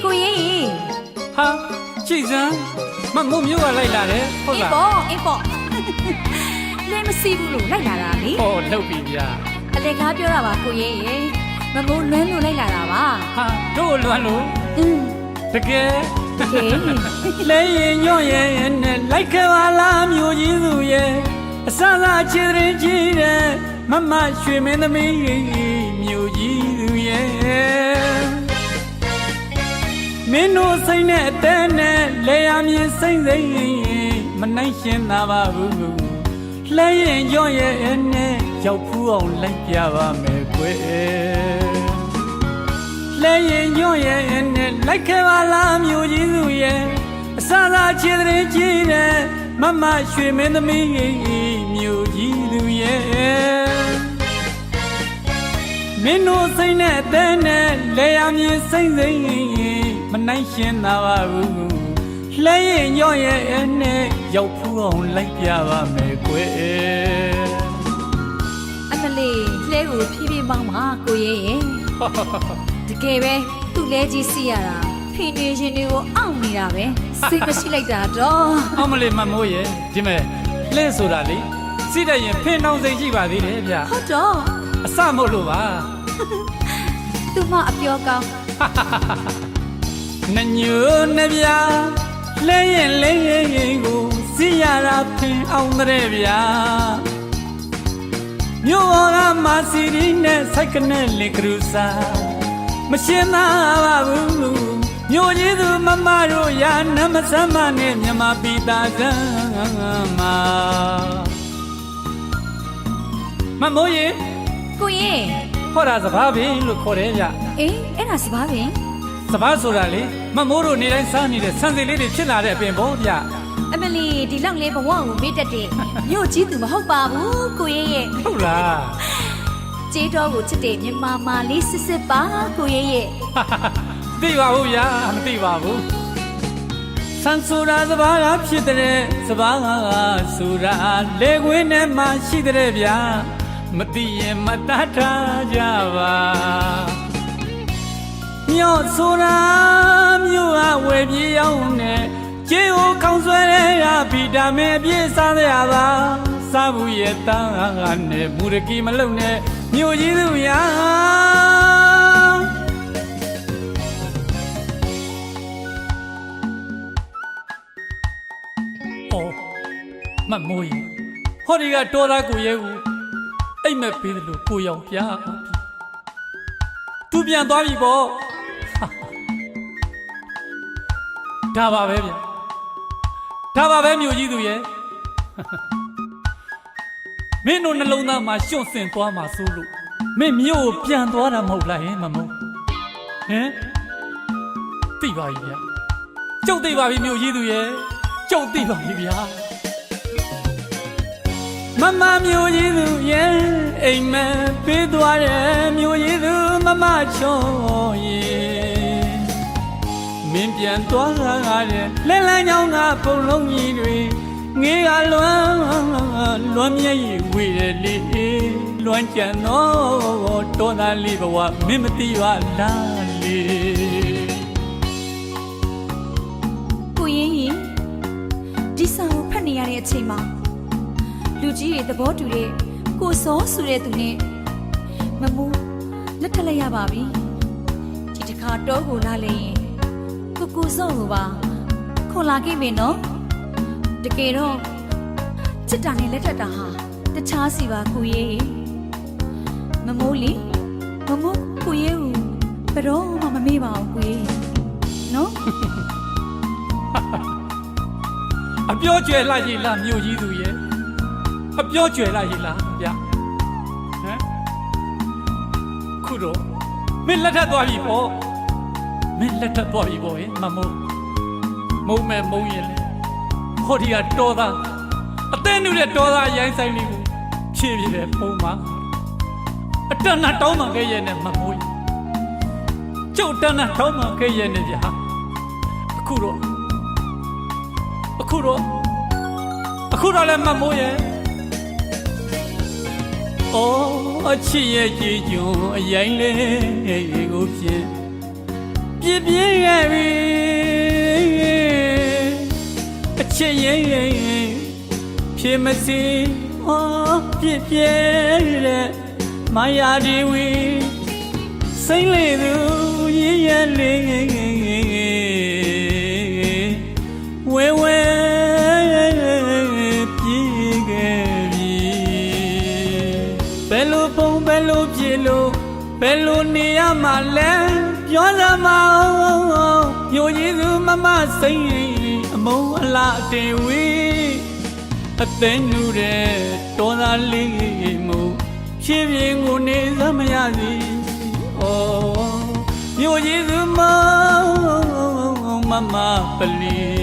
ကိုရေးဟာကြည်စမ်းမမို့မျိုးကလိုက်လာတယ်ဟုတ်လားအေးပေါ့လဲမစီဘူးလို့လိုက်လာတာလေဟောလှုပ်ပြီဗျာအလေကားပြောတာပါကိုရေးမမိုးလွမ်းလို့လိုက်လာတာပါဟာတို့လွမ်းလို့တကယ်လဲရင်ညွန့်ရဲ့နဲ့လိုက်ခဲ့ပါလားမျိုးကြီးသူရဲ့အစစချစ်တဲ့ကြီးတဲ့မမရွှေမင်းသမီးမျိုးကြီးသူရဲ့မင်းတို့စိတ်နဲ့အသက်နဲ့လဲရမြင်စိမ့်စိမ့်မနိုင်ရှင်သာပါဘူးလဲရင်ညွန့်ရဲ့နဲ့ရောက်ဖူးအောင်လိုက်ပြပါမယ်ကွယ်လဲရင်ညွန့်ရဲ့နဲ့လိုက်ခဲ့ပါလားမျိုးကြီးသူရဲ့အစစချစ်တဲ့ကြီးတဲ့မမရွှေမင်းသမီးမျိုးကြီးသူရဲ့မင်းတို့စိတ်နဲ့အသက်နဲ့လဲရမြင်စိမ့်စိမ့်မနိုင်ရှင်သာပါဘူးလဲရင်ညွန့်ရဲ့နဲ့ရောက်ဖူးအောင်လိုက်ပြပါမယ်ကွယ်အမလေးလဲကိုဖြည်းဖြည်းမောင်းပါကိုရေးတကယ်ပဲသူ့လဲကြီးစီရတာဖိနေရှင်တွေကိုအောင့်နေတာပဲစိတ်မရှိလိုက်တာတော့အောင်မလေးမမိုးရဲ့ဒီမဲ့လဲဆိုတာလေစိတဲ့ရင်ဖင်နှောင်းစိတ်ရှိပါသေးတယ်ဗျဟုတ်တော့အစမို့လို့ပါသူမအပြောကောင်းနှညိုနှပြလဲရင်လဲရင်ကိုစီရတာဖင်အောင်တဲ့ဗျာမြို့တော်ကမာစီရီနဲ့စိုက်ကနေလေကရူစာမရှင်းသာပါဘူးမြို့ကြီးသူမမတို့ရာနမစမ်းမနဲ့မြမပိတာကံမှာမမိုးရင်ကိုရင်ဟောတာစဘာပင်လို့ခေါ်တယ်ဗျအေးအဲ့ဒါစဘာပင်စဘာဆိုတာလေမမိုးတို့နေတိုင်းစားနေတဲ့ဆန်စီလေးတွေဖြစ်လာတဲ့အပင်ပေါ့ဗျအမလီဒီလောက်လေးဘဝကိုမေ့တတ်တယ်မြို့ကြီးသူမဟုတ်ပါဘူးကိုရင်ရဲ့ဟုတ်လားကျေးတော်ကိုချစ်တဲ့မြမမာလေးစစ်စစ်ပါကိုရင်ရဲ့သိပါဘူးဗျာမသိပါဘူးဆန်ဆိုတာစဘာကဖြစ်တဲ့စဘာကဆိုတာလေခွင်းထဲမှာရှိတဲ့ဗျာမသိရင်မတတ်ထားကြပါမြို့ဆိုတာမြို့ကဝယ်ပြေးရောက်နေကျေဟိုခေါင်းဆွဲတဲ့ကဗီတာမင်အပြည့်စားရပါစားဘူးရဲ့တန်းနဲ့မူရကီမလုံနဲ့မြို့ကြီးသူရာမမိုးရင်ဟောဒီကတော်သားကိုရဲကိုအိမ်မက်ပေးတယ်လို့ကိုရောင်ပြသူပြန်သွားပြီပေါ့ဒါပါပဲဗျဒါပါပဲမြို့ကြီးသူရဲ့မင်းတို့နှလုံးသားမှာရှွန့်စင်သွားမှာစိုးလို့မင်းမြို့ကိုပြန်သွားတာမဟုတ်လားဟင်မမိုးဟင်သိပါပြီဗျကျုပ်သိပါပြီမြို့ကြီးသူရဲ့ကျုပ်သိပါပြီဗျာမမမျိုးကြီးသူရဲ့အိမ်မက်ပေးသွားတယ်မျိုးကြီးသူမမချောရဲ့မင်းပြန်သွားလာတဲ့လဲလန်းချောင်းကပုံလုံးကြီးတွေငေးကလွမ်းမြဲရည်ဝေတယ်လေလွမ်းကြံတော့တော်သားလေးဘဝမင်းမသိပါလားလေကိုရင်ဒီစာကိုဖတ်နေရတဲ့အချိန်မှာလူကြီးတွေသဘောတူတဲ့ကိုစောဆိုတဲ့သူနဲ့မမူးလက်ထက်လိုက်ရပါပြီဒီတစ်ခါတော့ကိုလာလေရင်ကိုစောကိုပါခေါ်လာခဲ့မယ်နော်တကယ်တော့ချစ်တာနဲ့လက်ထက်တာဟာတခြားစီပါကိုရေးမမိုးလီမမိုးကိုရေးကိုဘယ်တော့မှမမေ့ပါဘူးကိုရေးနော်အပြောကျွဲလိုက်ရလားမြို့ကြီးသူရဲ့အပြောကျွယ်လိုက်ရလားဗျဟမ်ခုတော့မင်းလက်ထပ်သွားပြီပေါ့မင်းလက်ထပ်သွားပြီပေါ့ဟင်မမိုးမုံမဲ့မုံရင်လေဟောဒီကတော်သားအသေးနုတဲ့တော်သားရိုင်းဆိုင်လေးကိုဖြည့်ပြည့်တယ်ပုံမှာအတန်းနဲ့တောင်းမှခဲ့ရဲ့နဲ့မမိုးကျုပ်တန်းနဲ့တောင်းမှခဲ့ရဲ့နဲ့ဗျာအခုတော့လည်းမမိုးရဲ့အော်အချစ်ရဲ့ကြည်ကျွန်းအရင်လေးကိုဖြင့်ပြ ပြစ်ပြေးခဲ့ပြီအချစ်ရင်ဖြစ်မစီပြစ်ပြဲတဲ့မာယာဒီဝီစိမ့်လေသူရည်ရလေးဝဲဝဲပြေးခဲ့ပြီဘယ်လိုပုံဘယ်လိုပြေလို့ဘယ်လိုနေရမှာလဲပြောစမ်းမအောင်မြို့ကြီးသူမမစိမ့်အမုံအလားတင်ဝီအသိနူတဲ့တော်သားလေးမှုဖြည်းဖြည်းကိုနေစမ်းမရစီဩမြို့ကြီးသူမမပလီ